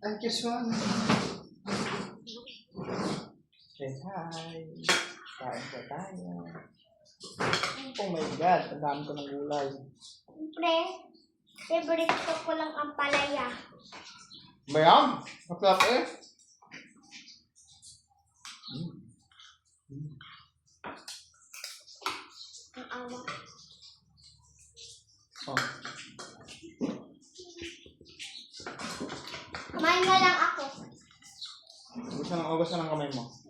Ang cute mo. Say hi. Kain po tayo. Oh my God, ang dami ko ng gulay. Siyempre, favorite ko lang ang palaya. Mayam! Masarap eh. Ang awa. Oh. Kumain na lang ako. Gusto ng kamay mo.